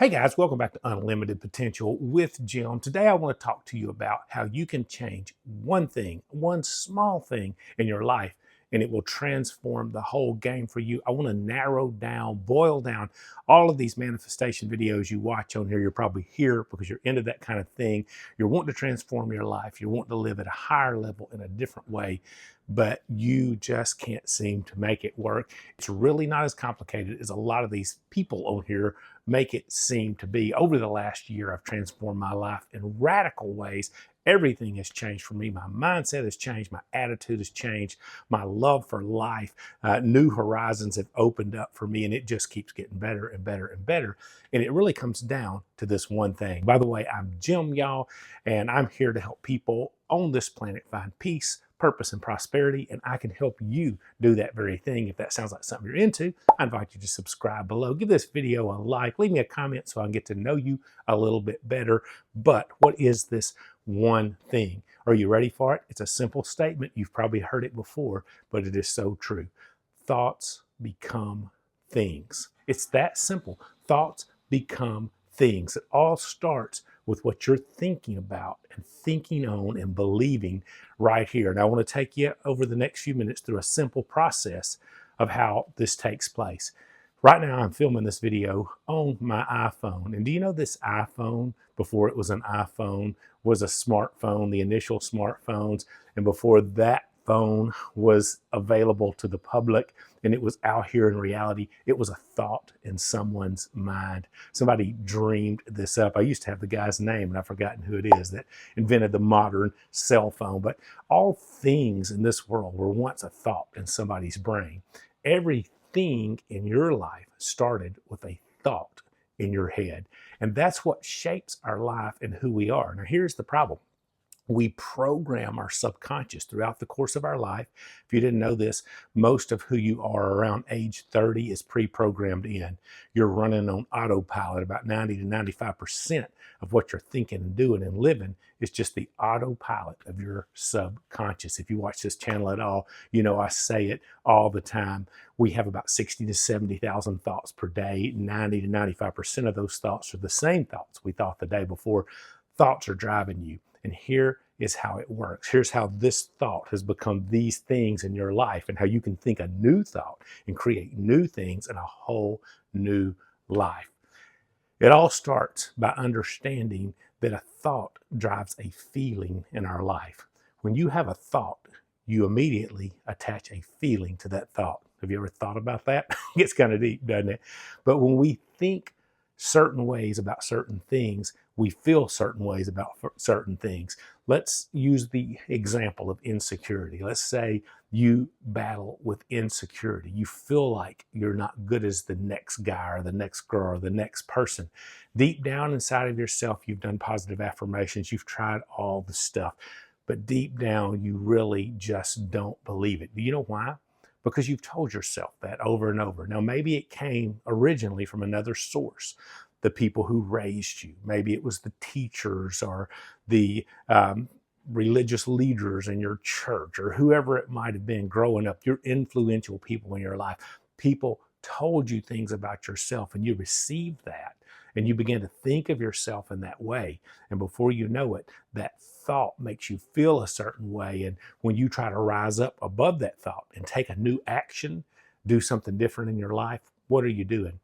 Hey guys, welcome back to Unlimited Potential with Jim. Today I want to talk to you about how you can change one thing, one small thing in your life, and it will transform the whole game for you. I want to narrow down, boil down all of these manifestation videos you watch on here. You're probably here because you're into that kind of thing. You're wanting to transform your life. You're wanting to live at a higher level in a different way, but you just can't seem to make it work. It's really not as complicated as a lot of these people on here make it seem to be. Over the last year, I've transformed my life in radical ways. Everything has changed for me. My mindset has changed. My attitude has changed. My love for life, new horizons have opened up for me, and it just keeps getting better and better and better. And it really comes down to this one thing. By the way, I'm Jim, y'all, and I'm here to help people on this planet find peace, purpose, and prosperity, and I can help you do that very thing. If that sounds like something you're into, I invite you to subscribe below. Give this video a like, leave me a comment so I can get to know you a little bit better. But what is this one thing? Are you ready for it? It's a simple statement. You've probably heard it before, but it is so true. Thoughts become things. It's that simple. Thoughts become things. It all starts with what you're thinking about and thinking on and believing right here. And I want to take you over the next few minutes through a simple process of how this takes place. Right now, I'm filming this video on my iPhone. And do you know this iPhone, before it was an iPhone, was a smartphone, the initial smartphones. And before that phone was available to the public and it was out here in reality, it was a thought in someone's mind. Somebody dreamed this up. I used to have the guy's name and I've forgotten who it is that invented the modern cell phone. But all things in this world were once a thought in somebody's brain. Everything in your life started with a thought in your head. And that's what shapes our life and who we are. Now, here's the problem. We program our subconscious throughout the course of our life. If you didn't know this, most of who you are around age 30 is pre-programmed in. You're running on autopilot. About 90 to 95% of what you're thinking and doing and living is just the autopilot of your subconscious. If you watch this channel at all, you know I say it all the time. We have about 60 to 70,000 thoughts per day. 90 to 95% of those thoughts are the same thoughts we thought the day before. Thoughts are driving you. And here is how it works. Here's how this thought has become these things in your life and how you can think a new thought and create new things in a whole new life. It all starts by understanding that a thought drives a feeling in our life. When you have a thought, you immediately attach a feeling to that thought. Have you ever thought about that? It gets kind of deep, doesn't it? But when we think certain ways about certain things, we feel certain ways about certain things. Let's use the example of insecurity. Let's say you battle with insecurity. You feel like you're not good as the next guy or the next girl or the next person. Deep down inside of yourself, you've done positive affirmations. You've tried all the stuff, but deep down, you really just don't believe it. Do you know why? Because you've told yourself that over and over. Now, maybe it came originally from another source, the people who raised you. Maybe it was the teachers or the religious leaders in your church or whoever it might have been growing up, your influential people in your life. People told you things about yourself and you received that and you begin to think of yourself in that way. And before you know it, that thought makes you feel a certain way. And when you try to rise up above that thought and take a new action, do something different in your life, what are you doing?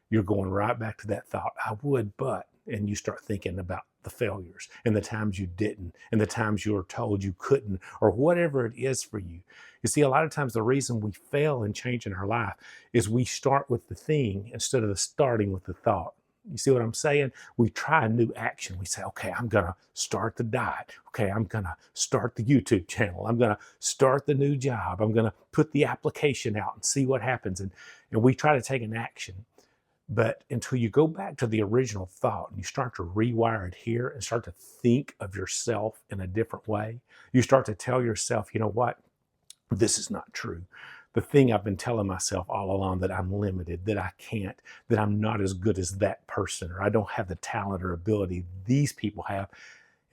You're going right back to that thought, I would, but, and you start thinking about the failures and the times you didn't and the times you were told you couldn't or whatever it is for you. You see, a lot of times the reason we fail in changing our life is we start with the thing instead of starting with the thought. You see what I'm saying? We try a new action. We say, okay, I'm going to start the diet. Okay, I'm going to start the YouTube channel. I'm going to start the new job. I'm going to put the application out and see what happens. And we try to take an action. But until you go back to the original thought and you start to rewire it here and start to think of yourself in a different way, you start to tell yourself, you know what? This is not true. The thing I've been telling myself all along, that I'm limited, that I can't, that I'm not as good as that person, or I don't have the talent or ability these people have.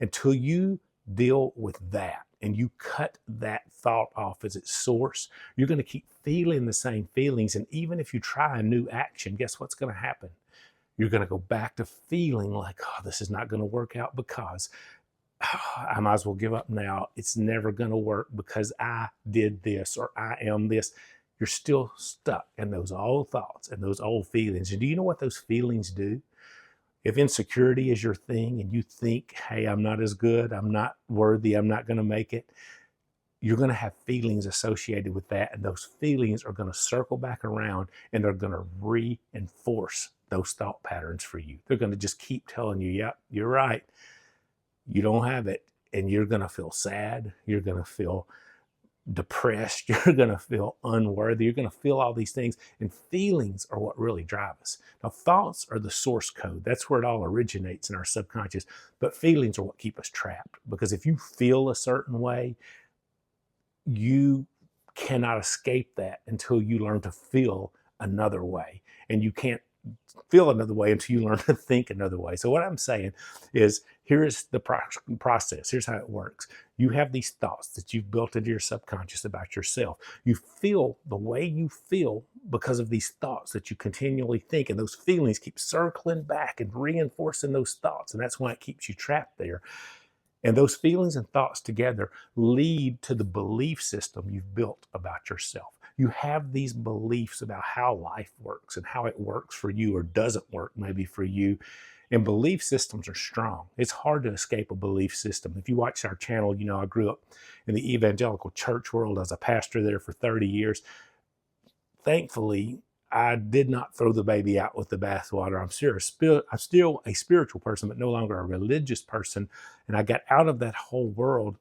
Until you deal with that and you cut that thought off as its source, you're going to keep feeling the same feelings. And even if you try a new action, guess what's going to happen? You're going to go back to feeling like, oh, this is not going to work out because I might as well give up now. It's never going to work because I did this or I am this. You're still stuck in those old thoughts and those old feelings. And do you know what those feelings do? If insecurity is your thing and you think, hey, I'm not as good, I'm not worthy, I'm not going to make it, you're going to have feelings associated with that. And those feelings are going to circle back around and they're going to reinforce those thought patterns for you. They're going to just keep telling you, yep, you're right. You don't have it. And you're going to feel sad. You're going to feel depressed. You're going to feel unworthy. You're going to feel all these things. And feelings are what really drive us. Now, thoughts are the source code. That's where it all originates in our subconscious. But feelings are what keep us trapped. Because if you feel a certain way, you cannot escape that until you learn to feel another way. And you can't feel another way until you learn to think another way. So what I'm saying is, here's the process. Here's how it works. You have these thoughts that you've built into your subconscious about yourself. You feel the way you feel because of these thoughts that you continually think, and those feelings keep circling back and reinforcing those thoughts. And that's why it keeps you trapped there. And those feelings and thoughts together lead to the belief system you've built about yourself. You have these beliefs about how life works and how it works for you or doesn't work maybe for you. And belief systems are strong. It's hard to escape a belief system. If you watch our channel, you know I grew up in the evangelical church world as a pastor there for 30 years. Thankfully, I did not throw the baby out with the bathwater. I'm still a spiritual person, but no longer a religious person. And I got out of that whole world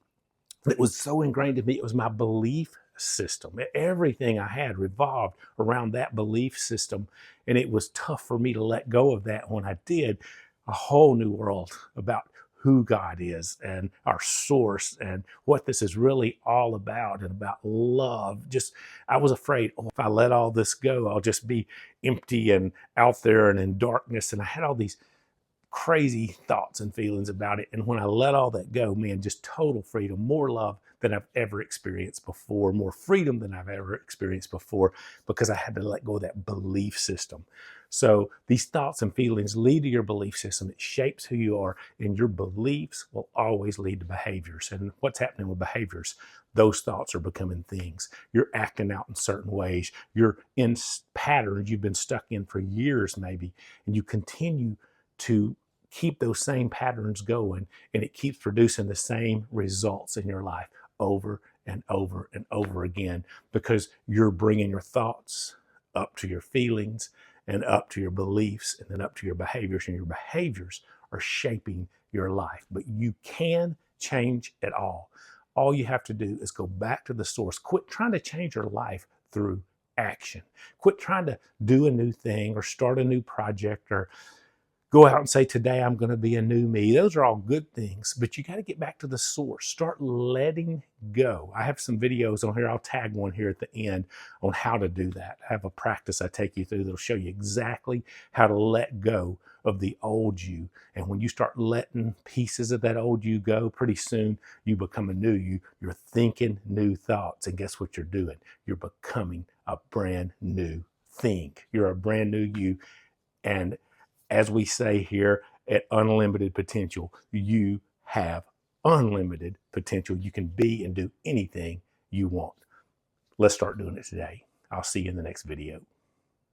that was so ingrained in me. It was my belief system. Everything I had revolved around that belief system. And it was tough for me to let go of that. When I did, a whole new world about who God is and our source and what this is really all about, and about love. Just, I was afraid, oh, if I let all this go, I'll just be empty and out there and in darkness. And I had all these crazy thoughts and feelings about it. And when I let all that go, man, just total freedom, more love than I've ever experienced before, more freedom than I've ever experienced before, because I had to let go of that belief system. So these thoughts and feelings lead to your belief system. It shapes who you are, and your beliefs will always lead to behaviors. And what's happening with behaviors? Those thoughts are becoming things. You're acting out in certain ways. You're in patterns you've been stuck in for years maybe, and you continue to keep those same patterns going, and it keeps producing the same results in your life over and over and over again, because you're bringing your thoughts up to your feelings and up to your beliefs and then up to your behaviors, and your behaviors are shaping your life. But you can change it all. All you have to do is go back to the source. Quit trying to change your life through action. Quit trying to do a new thing or start a new project or go out and say, today I'm going to be a new me. Those are all good things, but you got to get back to the source. Start letting go. I have some videos on here. I'll tag one here at the end on how to do that. I have a practice I take you through that'll show you exactly how to let go of the old you. And when you start letting pieces of that old you go, pretty soon you become a new you. You're thinking new thoughts. And guess what you're doing? You're becoming a brand new thing. You're a brand new you. And as we say here at Unlimited Potential, you have unlimited potential. You can be and do anything you want. Let's start doing it today. I'll see you in the next video.